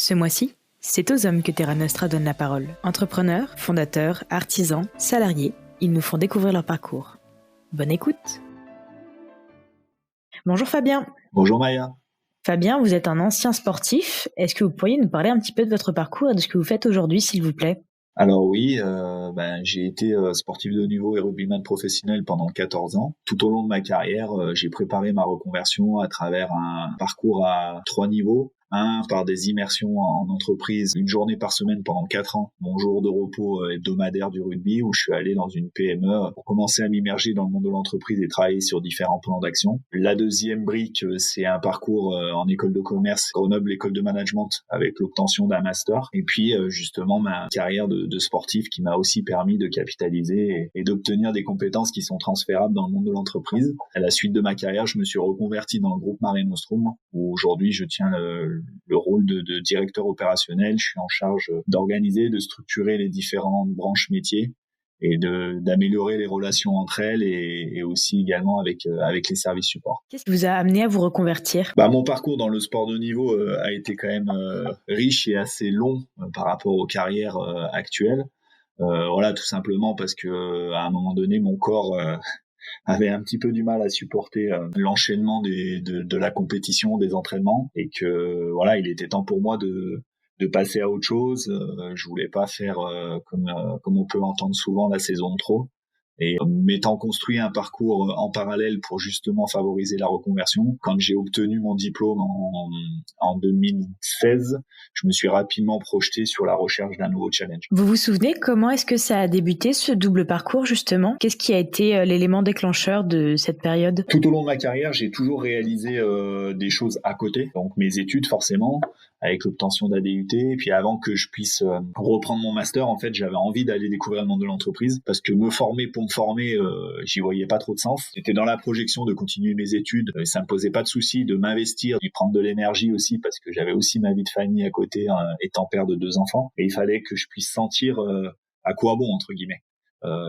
Ce mois-ci, c'est aux hommes que Terra Nostra donne la parole. Entrepreneurs, fondateurs, artisans, salariés, ils nous font découvrir leur parcours. Bonne écoute. Bonjour Fabien. Bonjour Maya. Fabien, vous êtes un ancien sportif. Est-ce que vous pourriez nous parler un petit peu de votre parcours et de ce que vous faites aujourd'hui, s'il vous plaît ? Alors oui, j'ai été sportif de haut niveau et rugbyman professionnel pendant 14 ans. Tout au long de ma carrière, j'ai préparé ma reconversion à travers un parcours à 3 niveaux. Un, par des immersions en entreprise, une journée par semaine pendant 4 ans, mon jour de repos hebdomadaire du rugby, où je suis allé dans une PME pour commencer à m'immerger dans le monde de l'entreprise et travailler sur différents plans d'action. La deuxième brique, c'est un parcours en école de commerce, Grenoble école de management, avec l'obtention d'un master. Et puis justement ma carrière de sportif qui m'a aussi permis de capitaliser et d'obtenir des compétences qui sont transférables dans le monde de l'entreprise. À la suite de ma carrière, je me suis reconverti dans le groupe Mare Nostrum, où aujourd'hui je tiens le rôle de directeur opérationnel. Je suis en charge d'organiser, de structurer les différentes branches métiers et d'améliorer les relations entre elles et aussi également avec les services supports. Qu'est-ce qui vous a amené à vous reconvertir ? Mon parcours dans le sport de haut niveau a été quand même riche et assez long par rapport aux carrières actuelles. Tout simplement parce que à un moment donné, mon corps avait un petit peu du mal à supporter l'enchaînement de la compétition, des entraînements, et que il était temps pour moi de passer à autre chose. Je voulais pas faire comme on peut entendre souvent la saison de trop. Et m'étant construit un parcours en parallèle pour justement favoriser la reconversion, quand j'ai obtenu mon diplôme en 2016, je me suis rapidement projeté sur la recherche d'un nouveau challenge. Vous vous souvenez comment est-ce que ça a débuté, ce double parcours justement ? Qu'est-ce qui a été l'élément déclencheur de cette période ? Tout au long de ma carrière, j'ai toujours réalisé des choses à côté, donc mes études forcément, avec l'obtention d'ADUT. Et puis avant que je puisse reprendre mon master, en fait, j'avais envie d'aller découvrir le monde de l'entreprise parce que me former pour me former, j'y voyais pas trop de sens. J'étais dans la projection de continuer mes études, et ça me posait pas de souci de m'investir, d'y prendre de l'énergie aussi parce que j'avais aussi ma vie de famille à côté, étant père de 2 enfants. Et il fallait que je puisse sentir à quoi bon, entre guillemets.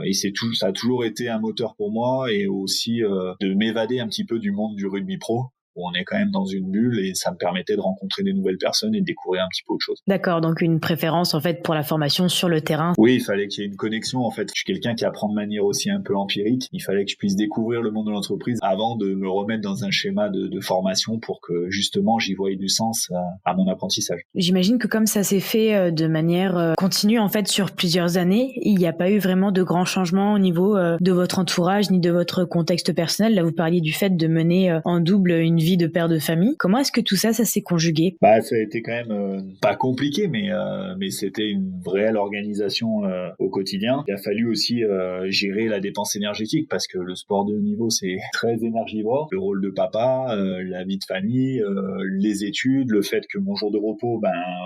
Et ça a toujours été un moteur pour moi et aussi de m'évader un petit peu du monde du rugby pro, où on est quand même dans une bulle et ça me permettait de rencontrer des nouvelles personnes et de découvrir un petit peu autre chose. D'accord, donc une préférence en fait pour la formation sur le terrain. Oui, il fallait qu'il y ait une connexion. En fait, je suis quelqu'un qui apprend de manière aussi un peu empirique. Il fallait que je puisse découvrir le monde de l'entreprise avant de me remettre dans un schéma de formation pour que justement j'y voie du sens à mon apprentissage. J'imagine que comme ça s'est fait de manière continue en fait sur plusieurs années, il n'y a pas eu vraiment de grands changements au niveau de votre entourage ni de votre contexte personnel. Là, vous parliez du fait de mener en double une vie de père de famille. Comment est-ce que tout ça s'est conjugué ? Ça a été quand même pas compliqué, mais c'était une réelle organisation au quotidien. Il a fallu aussi gérer la dépense énergétique parce que le sport de haut niveau, c'est très énergivore. Le rôle de papa, la vie de famille, les études, le fait que mon jour de repos,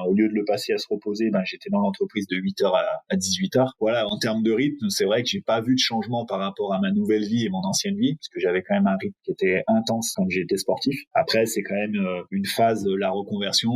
au lieu de le passer à se reposer, j'étais dans l'entreprise de 8h à 18h. Voilà, en termes de rythme, c'est vrai que j'ai pas vu de changement par rapport à ma nouvelle vie et mon ancienne vie, parce que j'avais quand même un rythme qui était intense quand j'étais sportif. Après, c'est quand même une phase, la reconversion,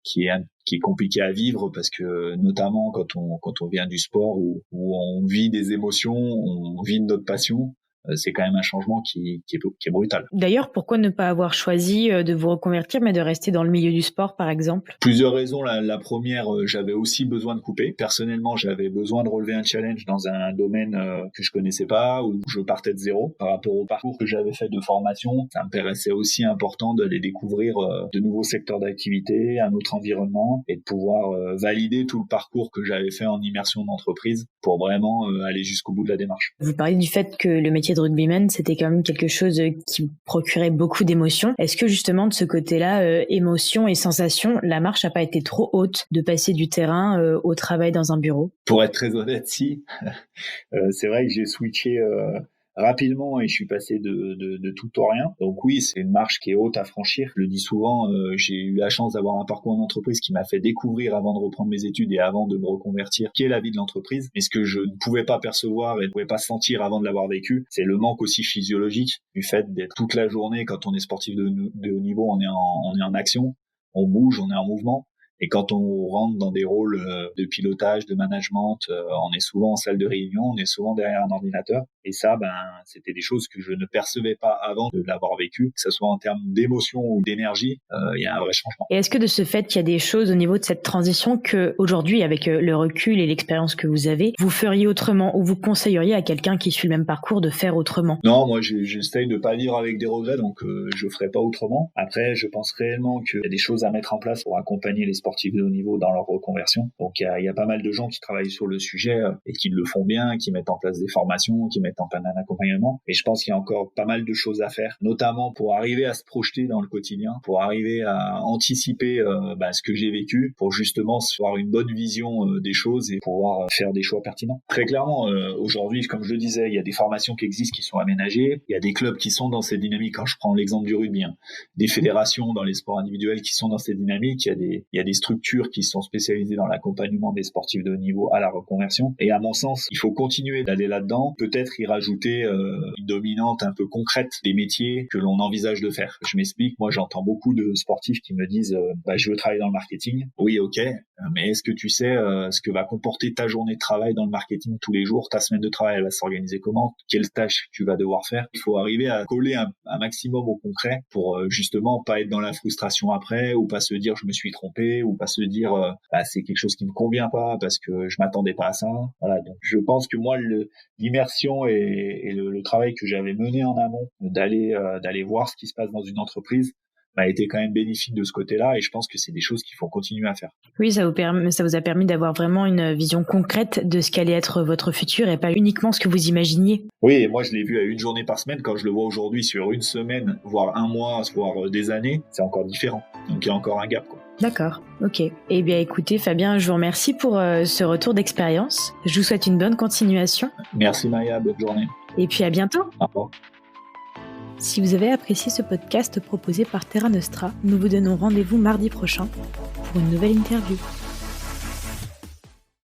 qui est compliquée à vivre parce que notamment quand on vient du sport où on vit des émotions, on vit de notre passion. C'est quand même un changement qui est brutal. D'ailleurs, pourquoi ne pas avoir choisi de vous reconvertir, mais de rester dans le milieu du sport, par exemple ? Plusieurs raisons. La première, j'avais aussi besoin de couper. Personnellement, j'avais besoin de relever un challenge dans un domaine que je connaissais pas, où je partais de zéro. Par rapport au parcours que j'avais fait de formation, ça me paraissait aussi important d'aller découvrir de nouveaux secteurs d'activité, un autre environnement, et de pouvoir valider tout le parcours que j'avais fait en immersion d'entreprise pour vraiment aller jusqu'au bout de la démarche. Vous parlez du fait que le métier de rugbyman, c'était quand même quelque chose qui procurait beaucoup d'émotions. Est-ce que justement de ce côté-là, émotions et sensations, la marche n'a pas été trop haute de passer du terrain au travail dans un bureau ? Pour être très honnête, si. C'est vrai que j'ai switché rapidement et je suis passé de tout au rien. Donc oui, c'est une marche qui est haute à franchir. Je le dis souvent, j'ai eu la chance d'avoir un parcours en entreprise qui m'a fait découvrir avant de reprendre mes études et avant de me reconvertir qui est la vie de l'entreprise. Mais ce que je ne pouvais pas percevoir et ne pouvais pas sentir avant de l'avoir vécu, c'est le manque aussi physiologique du fait d'être toute la journée. Quand on est sportif de haut niveau, on est en action, on bouge, on est en mouvement. Et quand on rentre dans des rôles de pilotage, de management, on est souvent en salle de réunion, on est souvent derrière un ordinateur. Et ça, c'était des choses que je ne percevais pas avant de l'avoir vécu, que ce soit en termes d'émotion ou d'énergie. Il y a un vrai changement. Et est-ce que de ce fait, il y a des choses au niveau de cette transition que aujourd'hui, avec le recul et l'expérience que vous avez, vous feriez autrement ou vous conseilleriez à quelqu'un qui suit le même parcours de faire autrement? Non, moi j'essaye de pas vivre avec des regrets, donc je ferai pas autrement. Après, je pense réellement qu'il y a des choses à mettre en place pour accompagner les sportifs de haut niveau dans leur reconversion. Donc il y a pas mal de gens qui travaillent sur le sujet et qui le font bien, qui mettent en place des formations, qui mettent en place un accompagnement. Et je pense qu'il y a encore pas mal de choses à faire, notamment pour arriver à se projeter dans le quotidien, pour arriver à anticiper ce que j'ai vécu, pour justement avoir une bonne vision des choses et pouvoir faire des choix pertinents. Très clairement, aujourd'hui, comme je le disais, il y a des formations qui existent, qui sont aménagées. Il y a des clubs qui sont dans ces dynamiques. Quand je prends l'exemple du rugby, des fédérations dans les sports individuels qui sont dans ces dynamiques. Il y a des structures qui sont spécialisées dans l'accompagnement des sportifs de haut niveau à la reconversion. Et à mon sens, il faut continuer d'aller là-dedans. Peut-être y rajouter une dominante un peu concrète des métiers que l'on envisage de faire. Je m'explique. Moi, j'entends beaucoup de sportifs qui me disent je veux travailler dans le marketing. Oui, ok. Mais est-ce que tu sais ce que va comporter ta journée de travail dans le marketing tous les jours? Ta semaine de travail, elle va s'organiser comment? Quelles tâches tu vas devoir faire? Il faut arriver à coller un maximum au concret pour justement pas être dans la frustration après, ou pas se dire je me suis trompé, ou pas se dire c'est quelque chose qui me convient pas parce que je m'attendais pas à ça. Voilà. Donc je pense que moi l'immersion et le travail que j'avais mené en amont d'aller voir ce qui se passe dans une entreprise a été quand même bénéfique de ce côté-là, et je pense que c'est des choses qu'il faut continuer à faire. Oui, ça vous a permis d'avoir vraiment une vision concrète de ce qu'allait être votre futur et pas uniquement ce que vous imaginiez. Oui, et moi je l'ai vu à une journée par semaine. Quand je le vois aujourd'hui sur une semaine, voire un mois, voire des années, c'est encore différent. Donc il y a encore un gap, quoi. D'accord, ok. Eh bien écoutez Fabien, je vous remercie pour ce retour d'expérience. Je vous souhaite une bonne continuation. Merci Maya, bonne journée. Et puis à bientôt. Au revoir. Si vous avez apprécié ce podcast proposé par Terra Nostra, nous vous donnons rendez-vous mardi prochain pour une nouvelle interview.